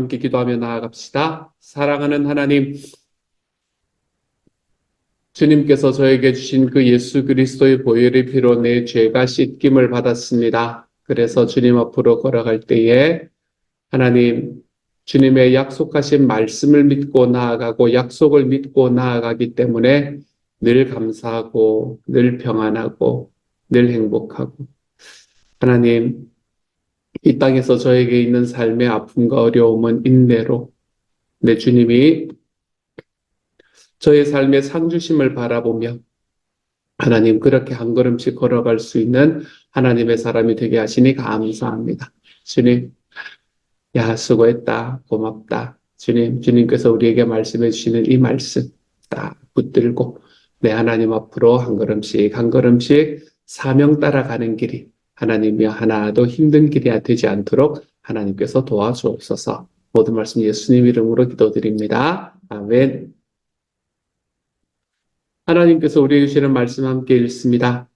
함께 기도하며 나아갑시다. 사랑하는 하나님, 주님께서 저에게 주신 그 예수 그리스도의 보혈의 피로 내 죄가 씻김을 받았습니다. 그래서 주님 앞으로 걸어갈 때에 하나님, 주님의 약속하신 말씀을 믿고 나아가고 약속을 믿고 나아가기 때문에 늘 감사하고 늘 평안하고 늘 행복하고 하나님, 이 땅에서 저에게 있는 삶의 아픔과 어려움은 인내로 내 주님이 저의 삶의 상주심을 바라보며 하나님 그렇게 한 걸음씩 걸어갈 수 있는 하나님의 사람이 되게 하시니 감사합니다. 주님, 야, 수고했다. 고맙다. 주님께서 우리에게 말씀해 주시는 이 말씀 딱 붙들고 내 하나님 앞으로 한 걸음씩 한 걸음씩 사명 따라가는 길이 하나님이 하나도 힘든 길이 되지 않도록 하나님께서 도와주옵소서. 모든 말씀 예수님 이름으로 기도드립니다. 아멘. 하나님께서 우리에게 주시는 말씀 함께 읽습니다.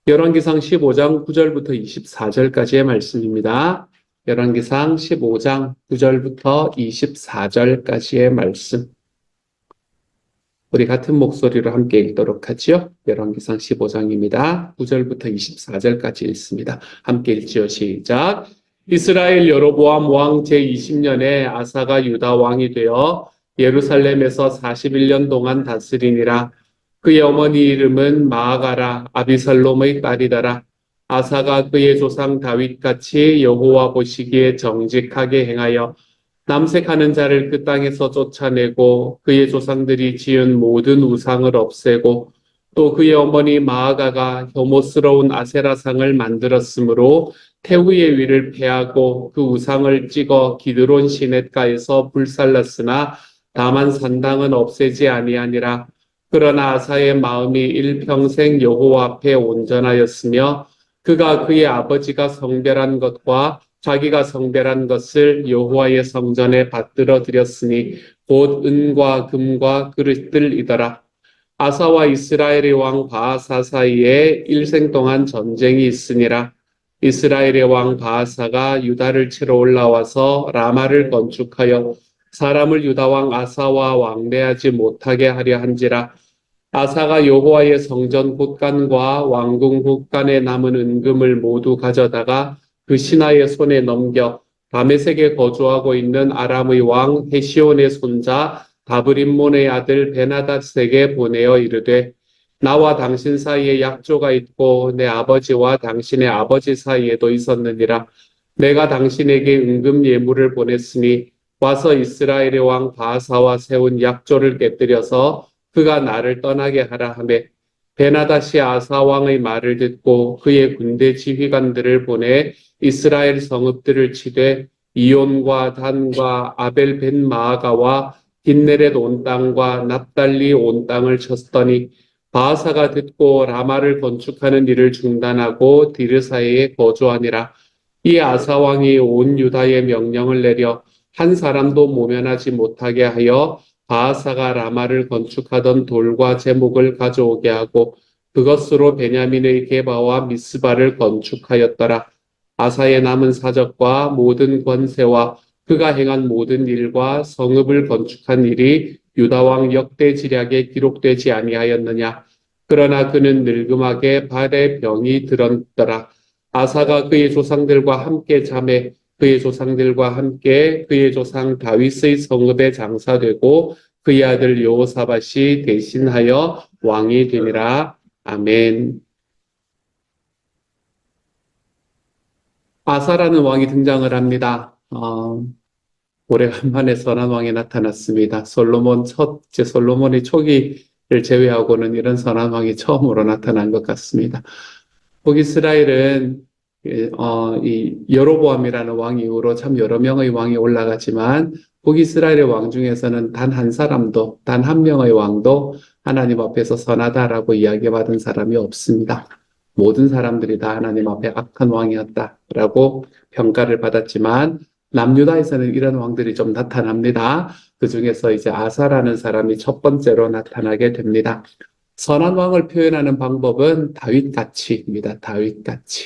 열왕기상 15장 9절부터 24절까지의 말씀입니다. 열왕기상 15장 9절부터 24절까지의 말씀. 우리 같은 목소리로 함께 읽도록 하지요. 열왕기상 15장입니다. 9절부터 24절까지 읽습니다. 함께 읽지요. 시작. 이스라엘 여로보암 왕 제20년에 아사가 유다 왕이 되어 예루살렘에서 41년 동안 다스리니라. 그의 어머니 이름은 마아가라 아비살롬의 딸이더라. 아사가 그의 조상 다윗같이 여호와 보시기에 정직하게 행하여 남색하는 자를 그 땅에서 쫓아내고 그의 조상들이 지은 모든 우상을 없애고 또 그의 어머니 마아가가 혐오스러운 아세라상을 만들었으므로 태우의 위를 패하고 그 우상을 찍어 기드론 시냇가에서 불살랐으나 다만 산당은 없애지 아니하니라. 그러나 아사의 마음이 일평생 여호와 앞에 온전하였으며 그가 그의 아버지가 성별한 것과 자기가 성별한 것을 여호와의 성전에 받들어 드렸으니 곧 은과 금과 그릇들이더라. 아사와 이스라엘의 왕 바아사 사이에 일생 동안 전쟁이 있으니라. 이스라엘의 왕 바아사가 유다를 치러 올라와서 라마를 건축하여 사람을 유다 왕 아사와 왕래하지 못하게 하려 한지라. 아사가 여호와의 성전 곳간과 왕궁 곳간에 남은 은금을 모두 가져다가 그 신하의 손에 넘겨 다메섹에 거주하고 있는 아람의 왕 헤시온의 손자 다브림몬의 아들 베나닷에게 보내어 이르되 나와 당신 사이에 약조가 있고 내 아버지와 당신의 아버지 사이에도 있었느니라. 내가 당신에게 은금 예물을 보냈으니 와서 이스라엘의 왕 바아사와 세운 약조를 깨뜨려서 그가 나를 떠나게 하라 하매 베나닷이 아사 왕의 말을 듣고 그의 군대 지휘관들을 보내 이스라엘 성읍들을 치되 이온과 단과 아벨 벤 마아가와 긴네렛 온 땅과 납달리 온 땅을 쳤더니 바아사가 듣고 라마를 건축하는 일을 중단하고 디르사에 거주하니라. 이 아사 왕이 온 유다에 명령을 내려 한 사람도 모면하지 못하게 하여 바아사가 라마를 건축하던 돌과 제목을 가져오게 하고 그것으로 베냐민의 게바와 미스바를 건축하였더라. 아사의 남은 사적과 모든 권세와 그가 행한 모든 일과 성읍을 건축한 일이 유다왕 역대지략에 기록되지 아니하였느냐. 그러나 그는 늙음하게 발에 병이 들었더라. 아사가 그의 조상들과 함께 잠에 그의 조상들과 함께 그의 조상 다윗의 성읍에 장사되고 그의 아들 여호사밧이 대신하여 왕이 되니라. 아멘. 아사라는 왕이 등장을 합니다. 오래간만에 선한 왕이 나타났습니다. 솔로몬의 초기를 제외하고는 이런 선한 왕이 처음으로 나타난 것 같습니다. 북이스라엘은 이 여로보암이라는 왕 이후로 참 여러 명의 왕이 올라가지만 북이스라엘의 왕 중에서는 단 한 사람도, 단 한 명의 왕도 하나님 앞에서 선하다라고 이야기받은 사람이 없습니다. 모든 사람들이 다 하나님 앞에 악한 왕이었다라고 평가를 받았지만 남유다에서는 이런 왕들이 좀 나타납니다. 그 중에서 이제 아사라는 사람이 첫 번째로 나타나게 됩니다. 선한 왕을 표현하는 방법은 다윗같이입니다. 다윗같이.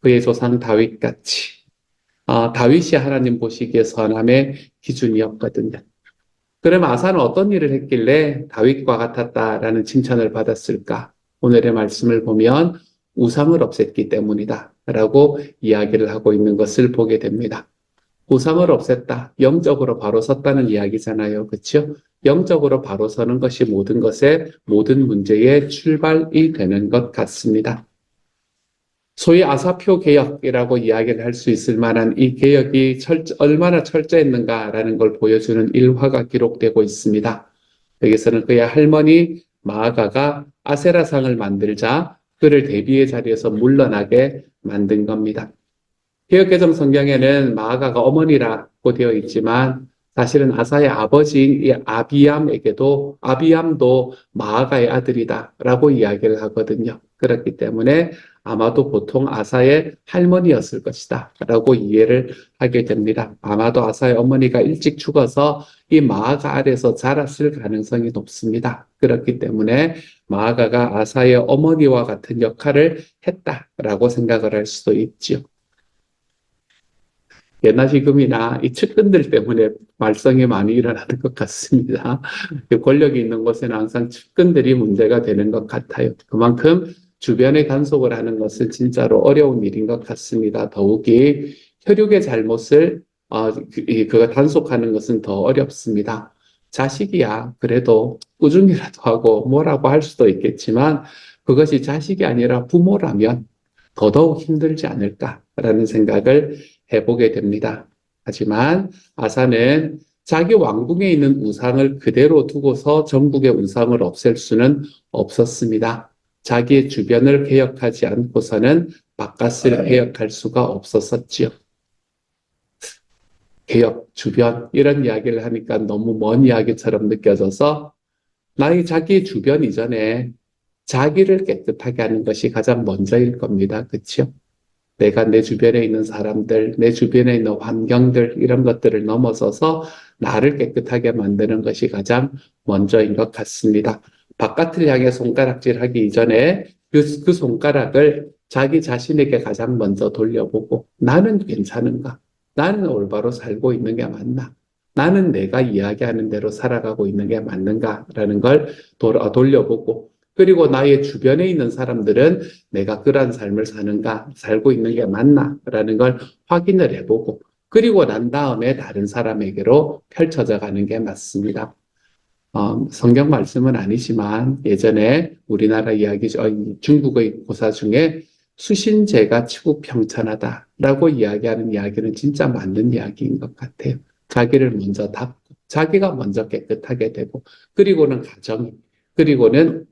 그의 조상 다윗같이. 다윗이 하나님 보시기에 선함의 기준이었거든요. 그럼 아사는 어떤 일을 했길래 다윗과 같았다라는 칭찬을 받았을까? 오늘의 말씀을 보면 우상을 없앴기 때문이다 라고 이야기를 하고 있는 것을 보게 됩니다. 우상을 없앴다. 영적으로 바로 섰다는 이야기잖아요. 그렇죠? 영적으로 바로 서는 것이 모든 문제의 출발이 되는 것 같습니다. 소위 아사표 개혁이라고 이야기를 할 수 있을 만한 이 개혁이 얼마나 철저했는가라는 걸 보여주는 일화가 기록되고 있습니다. 여기서는 그의 할머니 마아가가 아세라상을 만들자 그를 대비의 자리에서 물러나게 만든 겁니다. 개역개정 성경에는 마아가가 어머니라고 되어 있지만 사실은 아사의 아버지인 이 아비암도 마아가의 아들이다라고 이야기를 하거든요. 그렇기 때문에 아마도 보통 아사의 할머니였을 것이다 라고 이해를 하게 됩니다. 아마도 아사의 어머니가 일찍 죽어서 이 마아가 아래서 자랐을 가능성이 높습니다. 그렇기 때문에 마아가가 아사의 어머니와 같은 역할을 했다라고 생각을 할 수도 있지요. 예나 지금이나 이 측근들 때문에 말썽이 많이 일어나는 것 같습니다. 권력이 있는 곳에는 항상 측근들이 문제가 되는 것 같아요. 그만큼 주변에 간섭을 하는 것은 진짜로 어려운 일인 것 같습니다. 더욱이 혈육의 잘못을 그가 단속하는 것은 더 어렵습니다. 자식이야 그래도 꾸중이라도 하고 뭐라고 할 수도 있겠지만 그것이 자식이 아니라 부모라면 더더욱 힘들지 않을까라는 생각을 해보게 됩니다. 하지만 아사는 자기 왕궁에 있는 우상을 그대로 두고서 전국의 우상을 없앨 수는 없었습니다. 자기의 주변을 개혁하지 않고서는 바깥을 개혁할 수가 없었었지요. 개혁, 주변 이런 이야기를 하니까 너무 먼 이야기처럼 느껴져서 자기 주변 이전에 자기를 깨끗하게 하는 것이 가장 먼저일 겁니다. 그렇죠? 내가 내 주변에 있는 사람들, 내 주변에 있는 환경들 이런 것들을 넘어서서 나를 깨끗하게 만드는 것이 가장 먼저인 것 같습니다. 바깥을 향해 손가락질하기 이전에 그 손가락을 자기 자신에게 가장 먼저 돌려보고 나는 괜찮은가? 나는 올바로 살고 있는 게 맞나? 나는 내가 이야기하는 대로 살아가고 있는 게 맞는가라는 걸 돌려보고 그리고 나의 주변에 있는 사람들은 내가 그러한 삶을 살고 있는 게 맞나? 라는 걸 확인을 해보고 그리고 난 다음에 다른 사람에게로 펼쳐져 가는 게 맞습니다. 성경 말씀은 아니지만 예전에 우리나라 중국의 고사 중에 수신제가 치국평천하다라고 이야기하는 이야기는 진짜 맞는 이야기인 것 같아요. 자기를 먼저 닦고 자기가 먼저 깨끗하게 되고 그리고는 가정이 그리고는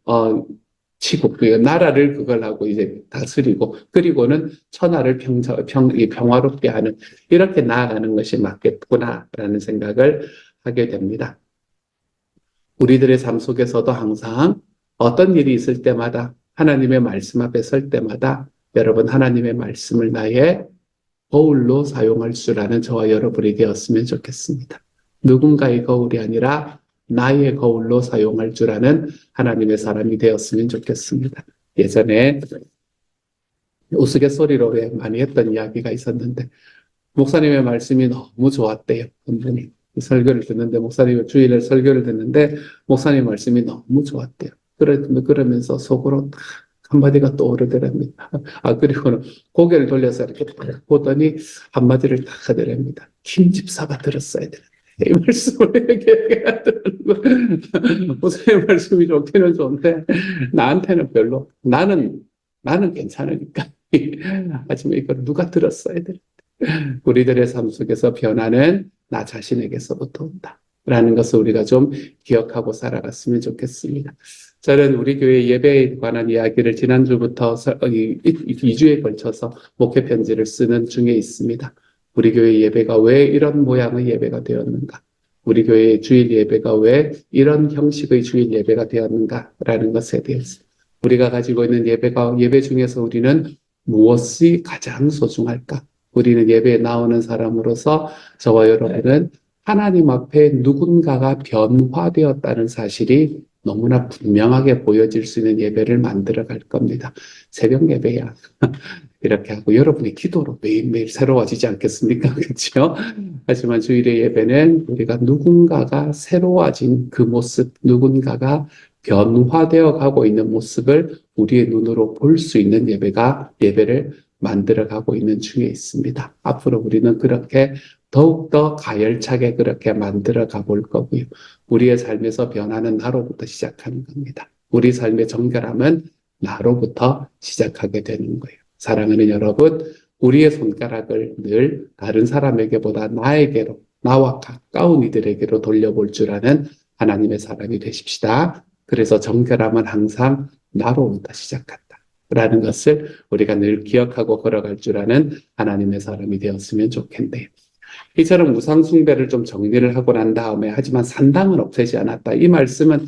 치국 나라를 그걸 하고 이제 다스리고 그리고는 천하를 평화롭게 하는 이렇게 나아가는 것이 맞겠구나라는 생각을 하게 됩니다. 우리들의 삶 속에서도 항상 어떤 일이 있을 때마다 하나님의 말씀 앞에 설 때마다 여러분 하나님의 말씀을 나의 거울로 사용할 줄 아는 저와 여러분이 되었으면 좋겠습니다. 누군가의 거울이 아니라 나의 거울로 사용할 줄 아는 하나님의 사람이 되었으면 좋겠습니다. 예전에 우스갯소리로 많이 했던 이야기가 있었는데 목사님의 말씀이 너무 좋았대요. 분명히 설교를 듣는데 주일에 설교를 듣는데 목사님 말씀이 너무 좋았대요. 그러면서 속으로 한마디가 떠오르더랍니다. 그리고는 고개를 돌려서 이렇게 보더니 한마디를 딱 하더랍니다. 김 집사가 들었어야 되는데. 이 말씀을 얘기하더라고요. 목사님 말씀이 좋기는 좋은데, 나한테는 별로, 나는 괜찮으니까. 하지만 이걸 누가 들었어야 돼. 우리들의 삶 속에서 변화는 나 자신에게서부터 온다. 라는 것을 우리가 좀 기억하고 살아갔으면 좋겠습니다. 저는 우리 교회 예배에 관한 이야기를 지난주부터 2주에 걸쳐서 목회 편지를 쓰는 중에 있습니다. 우리 교회 예배가 왜 이런 모양의 예배가 되었는가? 우리 교회의 주일 예배가 왜 이런 형식의 주일 예배가 되었는가라는 것에 대해서 우리가 가지고 있는 예배 중에서 우리는 무엇이 가장 소중할까? 우리는 예배에 나오는 사람으로서 저와 여러분은 하나님 앞에 누군가가 변화되었다는 사실이 너무나 분명하게 보여질 수 있는 예배를 만들어 갈 겁니다. 새벽 예배야. 이렇게 하고 여러분의 기도로 매일매일 새로워지지 않겠습니까? 그렇죠? 하지만 주일의 예배는 우리가 누군가가 새로워진 그 모습, 누군가가 변화되어 가고 있는 모습을 우리의 눈으로 볼 수 있는 예배를 만들어 가고 있는 중에 있습니다. 앞으로 우리는 그렇게 더욱더 가열차게 그렇게 만들어 가볼 거고요. 우리의 삶에서 변화는 나로부터 시작하는 겁니다. 우리 삶의 정결함은 나로부터 시작하게 되는 거예요. 사랑하는 여러분, 우리의 손가락을 늘 다른 사람에게보다 나에게로, 나와 가까운 이들에게로 돌려볼 줄 아는 하나님의 사람이 되십시다. 그래서 정결함은 항상 나로부터 시작한다. 라는 것을 우리가 늘 기억하고 걸어갈 줄 아는 하나님의 사람이 되었으면 좋겠네요. 이처럼 우상숭배를 좀 정리를 하고 난 다음에 하지만 산당은 없애지 않았다. 이 말씀은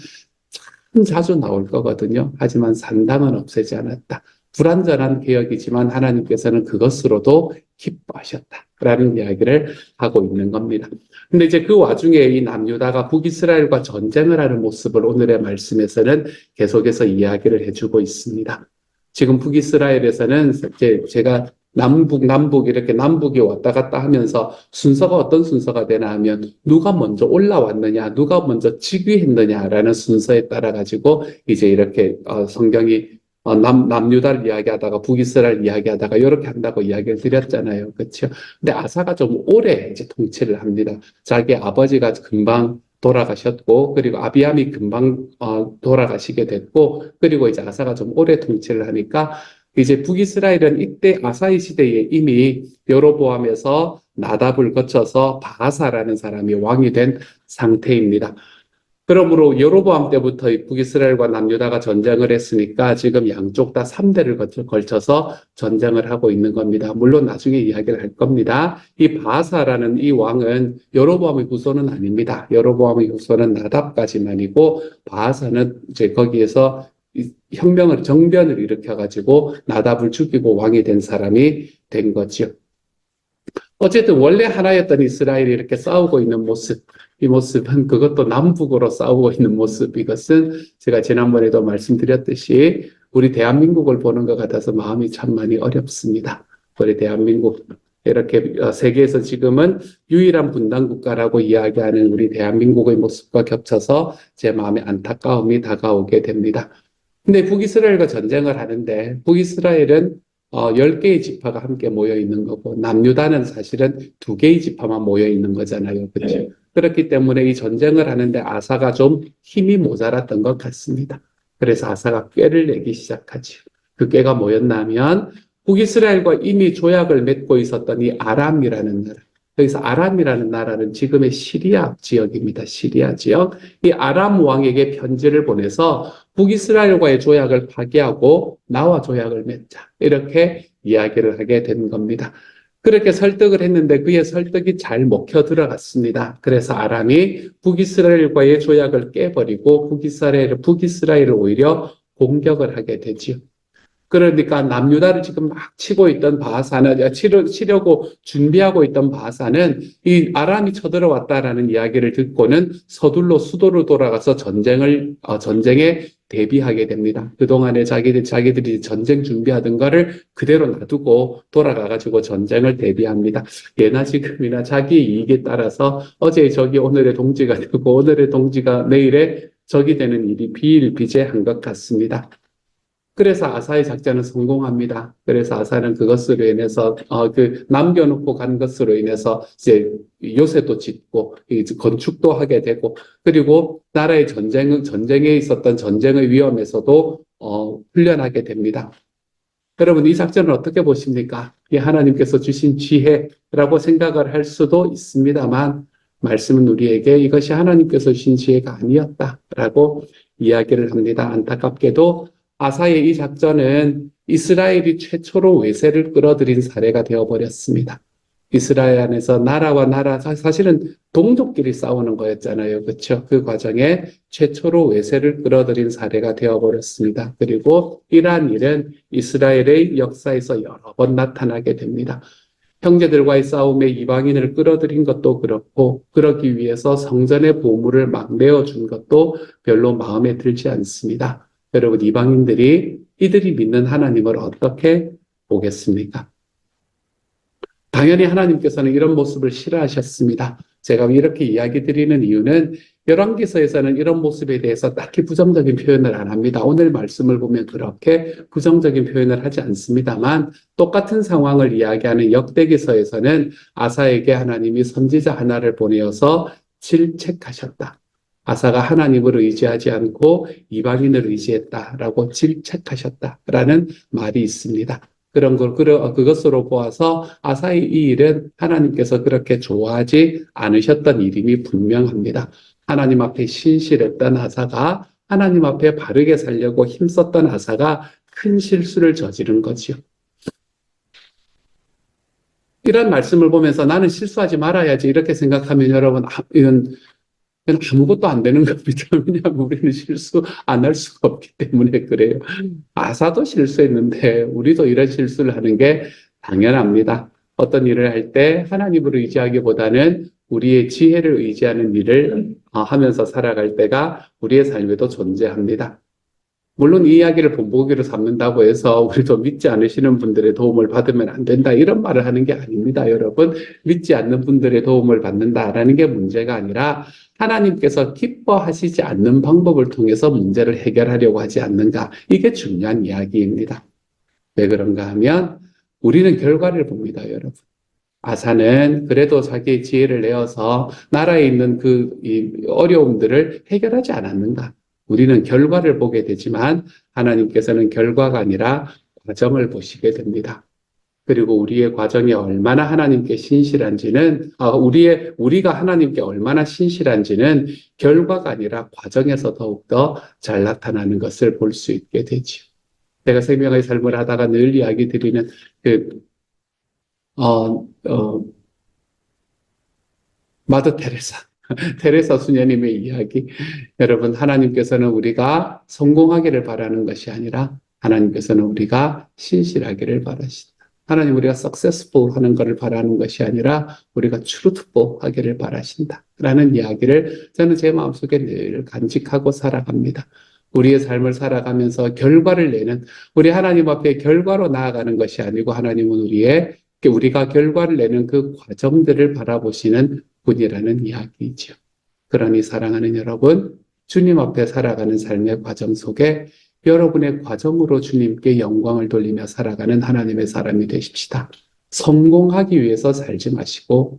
참 자주 나올 거거든요. 하지만 산당은 없애지 않았다. 불완전한 개혁이지만 하나님께서는 그것으로도 기뻐하셨다라는 이야기를 하고 있는 겁니다. 근데 이제 그 와중에 이 남유다가 북이스라엘과 전쟁을 하는 모습을 오늘의 말씀에서는 계속해서 이야기를 해주고 있습니다. 지금 북이스라엘에서는 제가 남북 이렇게 남북이 왔다 갔다 하면서 순서가 어떤 순서가 되나 하면 누가 먼저 올라왔느냐, 누가 먼저 즉위했느냐라는 순서에 따라 가지고 이제 이렇게 성경이 남유다를 이야기하다가 북이스라엘 이야기하다가 이렇게 한다고 이야기를 드렸잖아요. 그렇죠? 근데 아사가 좀 오래 이제 통치를 합니다. 자기 아버지가 금방 돌아가셨고, 그리고 아비암이 금방 돌아가시게 됐고, 그리고 이제 아사가 좀 오래 통치를 하니까 이제 북이스라엘은 이때 아사의 시대에 이미 여로보암에서 나답을 거쳐서 바아사라는 사람이 왕이 된 상태입니다. 그러므로 여로보암 때부터 북이스라엘과 남유다가 전쟁을 했으니까 지금 양쪽 다 3대를 걸쳐서 전쟁을 하고 있는 겁니다. 물론 나중에 이야기를 할 겁니다. 이 바아사라는 이 왕은 여로보암의 후손은 아닙니다. 여로보암의 후손은 나답까지만이고 바아사는 이제 거기에서 정변을 일으켜가지고 나답을 죽이고 왕이 된 사람이 된 거죠. 어쨌든 원래 하나였던 이스라엘이 이렇게 싸우고 있는 모습, 이 모습은 그것도 남북으로 싸우고 있는 모습, 이것은 제가 지난번에도 말씀드렸듯이 우리 대한민국을 보는 것 같아서 마음이 참 많이 어렵습니다. 우리 대한민국, 이렇게 세계에서 지금은 유일한 분단국가라고 이야기하는 우리 대한민국의 모습과 겹쳐서 제 마음에 안타까움이 다가오게 됩니다. 근데 북이스라엘과 전쟁을 하는데 북이스라엘은 10개의 지파가 함께 모여 있는 거고 남유다는 사실은 2개의 지파만 모여 있는 거잖아요. 그렇죠? 네. 그렇기 때문에 이 전쟁을 하는데 아사가 좀 힘이 모자랐던 것 같습니다. 그래서 아사가 꾀를 내기 시작하죠. 그 꾀가 뭐였냐면 북이스라엘과 이미 조약을 맺고 있었던 이 아람이라는 나라. 여기서 아람이라는 나라는 지금의 시리아 지역입니다. 시리아 지역. 이 아람 왕에게 편지를 보내서 북이스라엘과의 조약을 파기하고 나와 조약을 맺자. 이렇게 이야기를 하게 된 겁니다. 그렇게 설득을 했는데 그의 설득이 잘 먹혀 들어갔습니다. 그래서 아람이 북이스라엘과의 조약을 깨버리고 북이스라엘을 오히려 공격을 하게 되지요. 그러니까 남유다를 지금 막 치고 있던 바하사는 치려고 준비하고 있던 바하사는 이 아람이 쳐들어왔다라는 이야기를 듣고는 서둘러 수도로 돌아가서 전쟁에 대비하게 됩니다. 그동안에 자기들이 전쟁 준비하던 거를 그대로 놔두고 돌아가가지고 전쟁을 대비합니다. 예나 지금이나 자기 이익에 따라서 어제의 적이 오늘의 동지가 되고 오늘의 동지가 내일의 적이 되는 일이 비일비재한 것 같습니다. 그래서 아사의 작전은 성공합니다. 그래서 아사는 그것으로 인해서 남겨놓고 간 것으로 인해서 이제 요새도 짓고 건축도 하게 되고 그리고 나라의 전쟁에 있었던 전쟁의 위험에서도 훈련하게 됩니다. 여러분 이 작전을 어떻게 보십니까? 이 하나님께서 주신 지혜라고 생각을 할 수도 있습니다만 말씀은 우리에게 이것이 하나님께서 주신 지혜가 아니었다라고 이야기를 합니다. 안타깝게도 아사의 이 작전은 이스라엘이 최초로 외세를 끌어들인 사례가 되어버렸습니다. 이스라엘 안에서 나라와 나라, 사실은 동족끼리 싸우는 거였잖아요. 그렇죠? 그 과정에 최초로 외세를 끌어들인 사례가 되어버렸습니다. 그리고 이러한 일은 이스라엘의 역사에서 여러 번 나타나게 됩니다. 형제들과의 싸움에 이방인을 끌어들인 것도 그렇고 그러기 위해서 성전의 보물을 막 내어준 것도 별로 마음에 들지 않습니다. 여러분 이방인들이 이들이 믿는 하나님을 어떻게 보겠습니까? 당연히 하나님께서는 이런 모습을 싫어하셨습니다. 제가 이렇게 이야기 드리는 이유는 열왕기서에서는 이런 모습에 대해서 딱히 부정적인 표현을 안 합니다. 오늘 말씀을 보면 그렇게 부정적인 표현을 하지 않습니다만 똑같은 상황을 이야기하는 역대기서에서는 아사에게 하나님이 선지자 하나를 보내어서 질책하셨다. 아사가 하나님을 의지하지 않고 이방인을 의지했다라고 질책하셨다라는 말이 있습니다. 그것으로 보아서 아사의 이 일은 하나님께서 그렇게 좋아하지 않으셨던 일임이 분명합니다. 하나님 앞에 신실했던 아사가 하나님 앞에 바르게 살려고 힘썼던 아사가 큰 실수를 저지른 거지요. 이런 말씀을 보면서 나는 실수하지 말아야지 이렇게 생각하면 여러분, 이건 아무것도 안 되는 겁니다. 왜냐하면 우리는 실수 안 할 수가 없기 때문에 그래요. 아사도 실수했는데 우리도 이런 실수를 하는 게 당연합니다. 어떤 일을 할 때 하나님을 의지하기보다는 우리의 지혜를 의지하는 일을 하면서 살아갈 때가 우리의 삶에도 존재합니다. 물론 이 이야기를 본보기로 삼는다고 해서 우리도 믿지 않으시는 분들의 도움을 받으면 안 된다 이런 말을 하는 게 아닙니다. 여러분, 믿지 않는 분들의 도움을 받는다라는 게 문제가 아니라 하나님께서 기뻐하시지 않는 방법을 통해서 문제를 해결하려고 하지 않는가, 이게 중요한 이야기입니다. 왜 그런가 하면 우리는 결과를 봅니다. 여러분, 아사는 그래도 자기의 지혜를 내어서 나라에 있는 이 어려움들을 해결하지 않았는가. 우리는 결과를 보게 되지만 하나님께서는 결과가 아니라 과정을 보시게 됩니다. 그리고 우리의 과정이 얼마나 하나님께 신실한지는, 우리가 하나님께 얼마나 신실한지는 결과가 아니라 과정에서 더욱더 잘 나타나는 것을 볼 수 있게 되죠. 제가 생명의 삶을 하다가 늘 이야기 드리는 마더 테레사. 테레사 수녀님의 이야기. 여러분, 하나님께서는 우리가 성공하기를 바라는 것이 아니라 하나님께서는 우리가 신실하기를 바라신다. 하나님 우리가 successful 하는 것을 바라는 것이 아니라 우리가 truthful 하기를 바라신다. 라는 이야기를 저는 제 마음속에 늘 간직하고 살아갑니다. 우리의 삶을 살아가면서 결과를 내는, 우리 하나님 앞에 결과로 나아가는 것이 아니고 하나님은 우리가 결과를 내는 그 과정들을 바라보시는 분이라는 이야기이죠. 그러니 사랑하는 여러분, 주님 앞에 살아가는 삶의 과정 속에 여러분의 과정으로 주님께 영광을 돌리며 살아가는 하나님의 사람이 되십시다. 성공하기 위해서 살지 마시고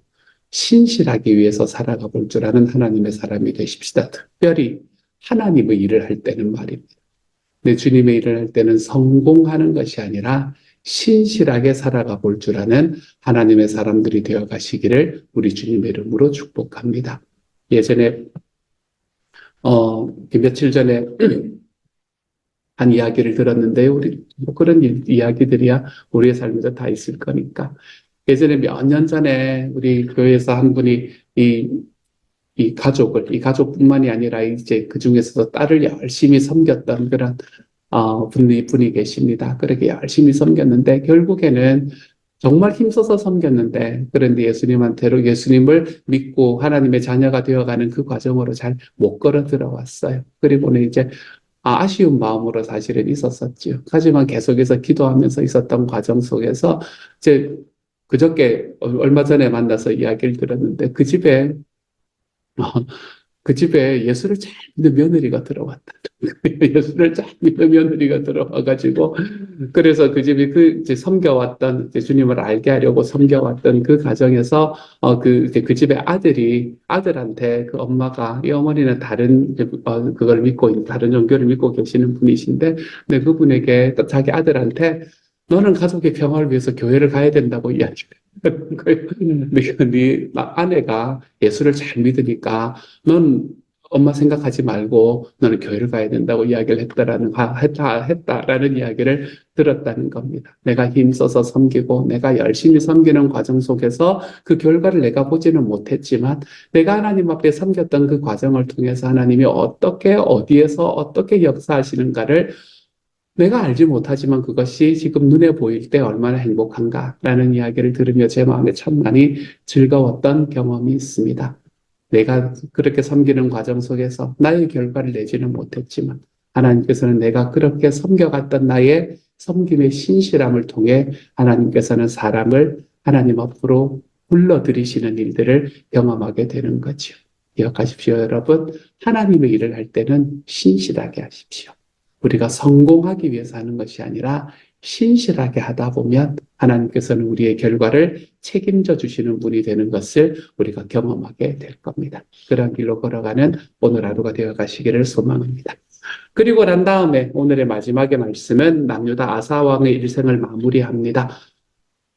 신실하기 위해서 살아가 볼 줄 아는 하나님의 사람이 되십시다. 특별히 하나님의 일을 할 때는 말입니다. 내 주님의 일을 할 때는 성공하는 것이 아니라 신실하게 살아가 볼 줄 아는 하나님의 사람들이 되어 가시기를 우리 주님의 이름으로 축복합니다. 예전에 며칠 전에 한 이야기를 들었는데 우리 그런 이야기들이야 우리의 삶에서 다 있을 거니까. 예전에 몇 년 전에 우리 교회에서 한 분이 이 가족뿐만이 아니라 이제 그 중에서도 딸을 열심히 섬겼던 그런 분이 계십니다. 그렇게 열심히 섬겼는데 결국에는 정말 힘써서 섬겼는데 그런데 예수님을 믿고 하나님의 자녀가 되어가는 그 과정으로 잘 못 걸어 들어왔어요. 그리고는 이제 아쉬운 마음으로 사실은 있었었죠. 하지만 계속해서 기도하면서 있었던 과정 속에서 이제 그저께 얼마 전에 만나서 이야기를 들었는데 그 집에 예수를 잘 믿는 며느리가 들어왔다. 예수를 잘 믿는 며느리가 들어와가지고, 그래서 그 집이 이제 섬겨왔던, 이제 주님을 알게 하려고 섬겨왔던 그 가정에서, 그 집의 아들한테 그 엄마가, 이 어머니는 그걸 믿고, 다른 종교를 믿고 계시는 분이신데, 근데 그분에게 또 자기 아들한테, 너는 가족의 평화를 위해서 교회를 가야 된다고 이야기를 네 아내가 예수를 잘 믿으니까 넌 엄마 생각하지 말고 너는 교회를 가야 된다고 이야기를 했다라는 이야기를 들었다는 겁니다. 내가 힘써서 섬기고 내가 열심히 섬기는 과정 속에서 그 결과를 내가 보지는 못했지만 내가 하나님 앞에 섬겼던 그 과정을 통해서 하나님이 어떻게 어디에서 어떻게 역사하시는가를 내가 알지 못하지만 그것이 지금 눈에 보일 때 얼마나 행복한가라는 이야기를 들으며 제 마음에 참 많이 즐거웠던 경험이 있습니다. 내가 그렇게 섬기는 과정 속에서 나의 결과를 내지는 못했지만 하나님께서는 내가 그렇게 섬겨갔던 나의 섬김의 신실함을 통해 하나님께서는 사람을 하나님 앞으로 불러들이시는 일들을 경험하게 되는 거죠. 기억하십시오, 여러분. 하나님의 일을 할 때는 신실하게 하십시오. 우리가 성공하기 위해서 하는 것이 아니라 신실하게 하다 보면 하나님께서는 우리의 결과를 책임져 주시는 분이 되는 것을 우리가 경험하게 될 겁니다. 그런 길로 걸어가는 오늘 하루가 되어 가시기를 소망합니다. 그리고 난 다음에 오늘의 마지막의 말씀은 남유다 아사왕의 일생을 마무리합니다.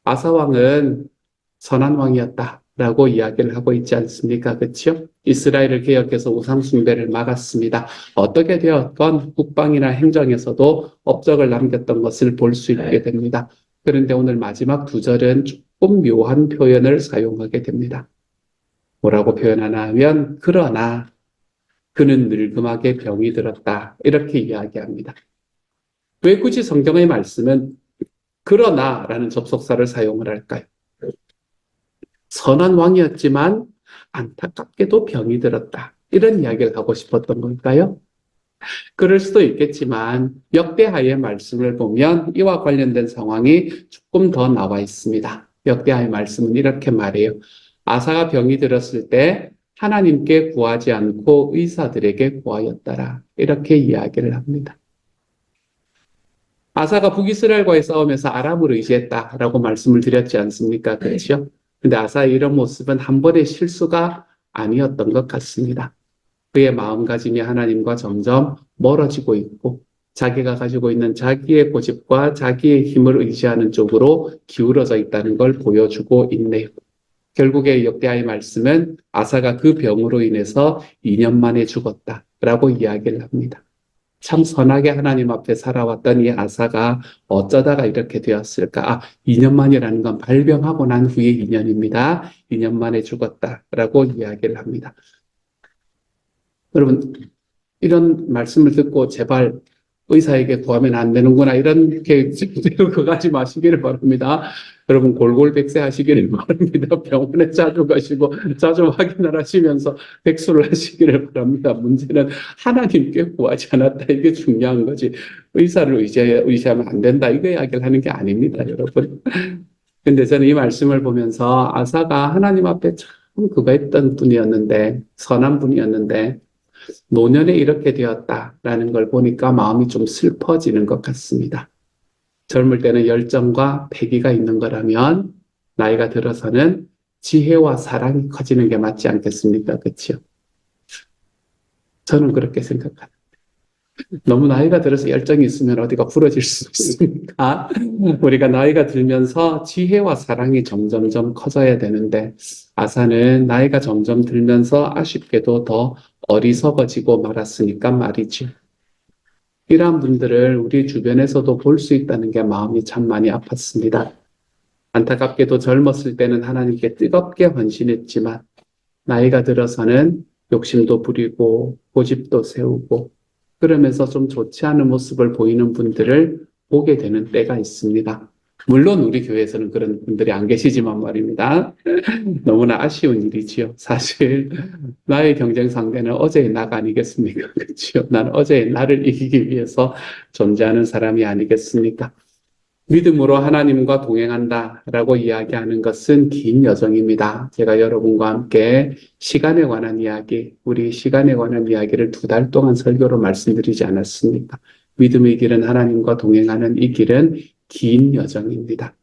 아사왕은 선한 왕이었다라고 이야기를 하고 있지 않습니까? 그렇죠? 이스라엘을 개혁해서 우상 숭배를 막았습니다. 어떻게 되었건 국방이나 행정에서도 업적을 남겼던 것을 볼 수 있게 됩니다. 그런데 오늘 마지막 두 절은 조금 묘한 표현을 사용하게 됩니다. 뭐라고 표현하나 하면 그러나 그는 늙음하게 병이 들었다. 이렇게 이야기합니다. 왜 굳이 성경의 말씀은 그러나라는 접속사를 사용을 할까요? 선한 왕이었지만 안타깝게도 병이 들었다. 이런 이야기를 하고 싶었던 걸까요? 그럴 수도 있겠지만 역대하의 말씀을 보면 이와 관련된 상황이 조금 더 나와 있습니다. 역대하의 말씀은 이렇게 말해요. 아사가 병이 들었을 때 하나님께 구하지 않고 의사들에게 구하였더라. 이렇게 이야기를 합니다. 아사가 북이스라엘과의 싸움에서 아람을 의지했다라고 말씀을 드렸지 않습니까? 그렇죠? 근데 아사의 이런 모습은 한 번의 실수가 아니었던 것 같습니다. 그의 마음가짐이 하나님과 점점 멀어지고 있고 자기가 가지고 있는 자기의 고집과 자기의 힘을 의지하는 쪽으로 기울어져 있다는 걸 보여주고 있네요. 결국에 역대하의 말씀은 아사가 그 병으로 인해서 2년 만에 죽었다라고 이야기를 합니다. 참 선하게 하나님 앞에 살아왔던 이 아사가 어쩌다가 이렇게 되었을까? 2년 만이라는 건 발병하고 난 후의 2년입니다. 2년 만에 죽었다라고 이야기를 합니다. 여러분, 이런 말씀을 듣고 제발 의사에게 구하면 안 되는구나 이렇게 가지 마시기를 바랍니다. 여러분 골골백세 하시기를 바랍니다. 병원에 자주 가시고 자주 확인을 하시면서 백수를 하시기를 바랍니다. 문제는 하나님께 구하지 않았다. 이게 중요한 거지. 의사를 의지하면 안 된다. 이거 이야기를 하는 게 아닙니다, 여러분. 근데 저는 이 말씀을 보면서 아사가 하나님 앞에 참 그거 했던 분이었는데 선한 분이었는데 노년에 이렇게 되었다라는 걸 보니까 마음이 좀 슬퍼지는 것 같습니다. 젊을 때는 열정과 패기가 있는 거라면 나이가 들어서는 지혜와 사랑이 커지는 게 맞지 않겠습니까? 그렇죠? 저는 그렇게 생각합니다. 너무 나이가 들어서 열정이 있으면 어디가 부러질 수 있으니까 우리가 나이가 들면서 지혜와 사랑이 점점점 커져야 되는데 아사는 나이가 점점 들면서 아쉽게도 더 어리석어지고 말았으니까 말이죠. 이러한 분들을 우리 주변에서도 볼 수 있다는 게 마음이 참 많이 아팠습니다. 안타깝게도 젊었을 때는 하나님께 뜨겁게 헌신했지만 나이가 들어서는 욕심도 부리고 고집도 세우고 그러면서 좀 좋지 않은 모습을 보이는 분들을 보게 되는 때가 있습니다. 물론 우리 교회에서는 그런 분들이 안 계시지만 말입니다. 너무나 아쉬운 일이지요. 사실 나의 경쟁 상대는 어제의 나가 아니겠습니까? 그렇죠? 난 어제의 나를 이기기 위해서 존재하는 사람이 아니겠습니까? 믿음으로 하나님과 동행한다라고 이야기하는 것은 긴 여정입니다. 제가 여러분과 함께 시간에 관한 이야기, 우리 시간에 관한 이야기를 2달 동안 설교로 말씀드리지 않았습니까? 믿음의 길은 하나님과 동행하는 이 길은 긴 여정입니다.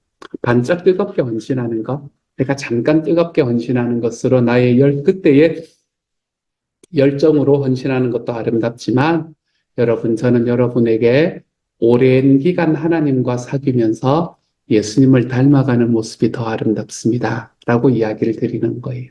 반짝 뜨겁게 헌신하는 것, 내가 잠깐 뜨겁게 헌신하는 것으로 나의 그때의 열정으로 헌신하는 것도 아름답지만 여러분, 저는 여러분에게 오랜 기간 하나님과 사귀면서 예수님을 닮아가는 모습이 더 아름답습니다. 라고 이야기를 드리는 거예요.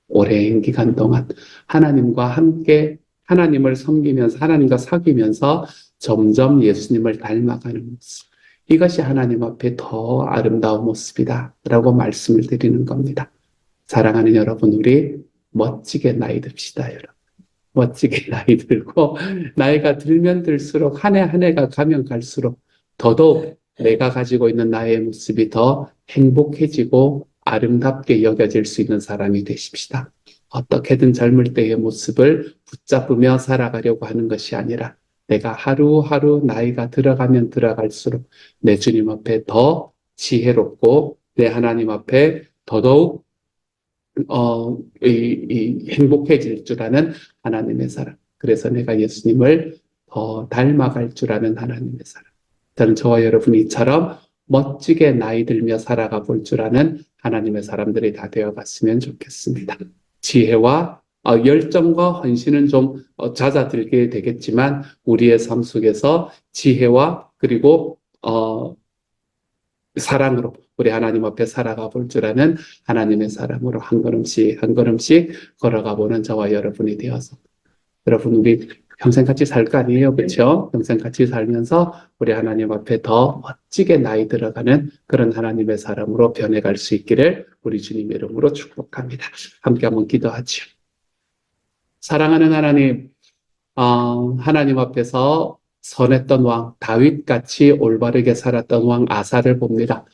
오랜 기간 동안 하나님과 함께 하나님을 섬기면서 하나님과 사귀면서 점점 예수님을 닮아가는 모습. 이것이 하나님 앞에 더 아름다운 모습이다. 라고 말씀을 드리는 겁니다. 사랑하는 여러분, 우리 멋지게 나이 듭시다, 여러분. 멋지게 나이 들고 나이가 들면 들수록 한 해 한 해가 가면 갈수록 더더욱 내가 가지고 있는 나의 모습이 더 행복해지고 아름답게 여겨질 수 있는 사람이 되십시다. 어떻게든 젊을 때의 모습을 붙잡으며 살아가려고 하는 것이 아니라 내가 하루하루 나이가 들어가면 들어갈수록 내 주님 앞에 더 지혜롭고 내 하나님 앞에 더더욱 행복해질 줄 아는 하나님의 사람. 그래서 내가 예수님을 더 닮아갈 줄 아는 하나님의 사람. 저는 저와 여러분이 이처럼 멋지게 나이 들며 살아가 볼 줄 아는 하나님의 사람들이 다 되어갔으면 좋겠습니다. 지혜와 열정과 헌신은 좀 잦아들게 되겠지만 우리의 삶 속에서 지혜와 그리고 사랑으로 우리 하나님 앞에 살아가 볼 줄 아는 하나님의 사람으로 한 걸음씩 한 걸음씩 걸어가 보는 저와 여러분이 되어서 여러분 우리 평생 같이 살 거 아니에요, 그렇죠? 평생 같이 살면서 우리 하나님 앞에 더 멋지게 나이 들어가는 그런 하나님의 사람으로 변해갈 수 있기를 우리 주님 이름으로 축복합니다. 함께 한번 기도하죠. 사랑하는 하나님, 하나님 앞에서 선했던 왕 다윗같이 올바르게 살았던 왕 아사를 봅니다.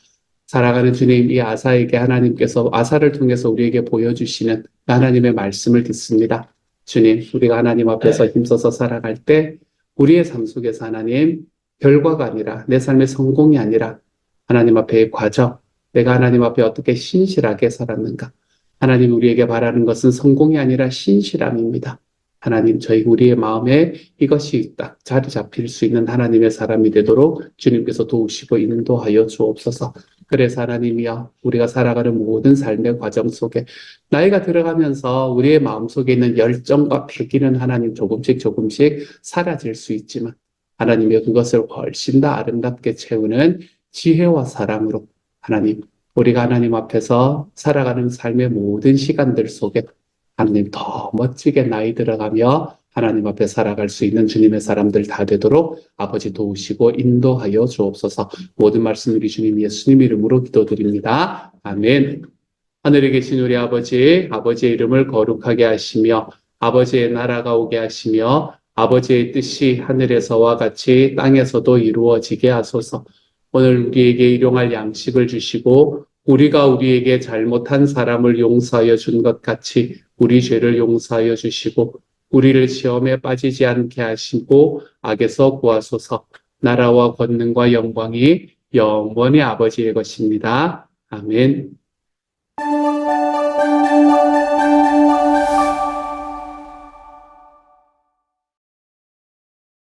살아가는 주님, 이 아사에게 하나님께서 아사를 통해서 우리에게 보여주시는 하나님의 말씀을 듣습니다. 주님, 우리가 하나님 앞에서 힘써서 살아갈 때 우리의 삶 속에서 하나님 결과가 아니라 내 삶의 성공이 아니라 하나님 앞의 과정, 내가 하나님 앞에 어떻게 신실하게 살았는가. 하나님 우리에게 바라는 것은 성공이 아니라 신실함입니다. 하나님, 저희 우리의 마음에 이것이 딱 자리 잡힐 수 있는 하나님의 사람이 되도록 주님께서 도우시고 인도하여 주옵소서. 그래서 하나님이여, 우리가 살아가는 모든 삶의 과정 속에 나이가 들어가면서 우리의 마음속에 있는 열정과 패기는 하나님 조금씩 사라질 수 있지만 하나님의 그것을 훨씬 더 아름답게 채우는 지혜와 사랑으로 하나님, 우리가 하나님 앞에서 살아가는 삶의 모든 시간들 속에 하나님 더 멋지게 나이 들어가며 하나님 앞에 살아갈 수 있는 주님의 사람들 다 되도록 아버지 도우시고 인도하여 주옵소서. 모든 말씀 우리 주님 예수님 이름으로 기도드립니다. 아멘. 하늘에 계신 우리 아버지, 아버지의 이름을 거룩하게 하시며 아버지의 나라가 오게 하시며 아버지의 뜻이 하늘에서와 같이 땅에서도 이루어지게 하소서. 오늘 우리에게 일용할 양식을 주시고 우리가 우리에게 잘못한 사람을 용서하여 준 것 같이 우리 죄를 용서하여 주시고 우리를 시험에 빠지지 않게 하시고 악에서 구하소서. 나라와 권능과 영광이 영원히 아버지의 것입니다. 아멘.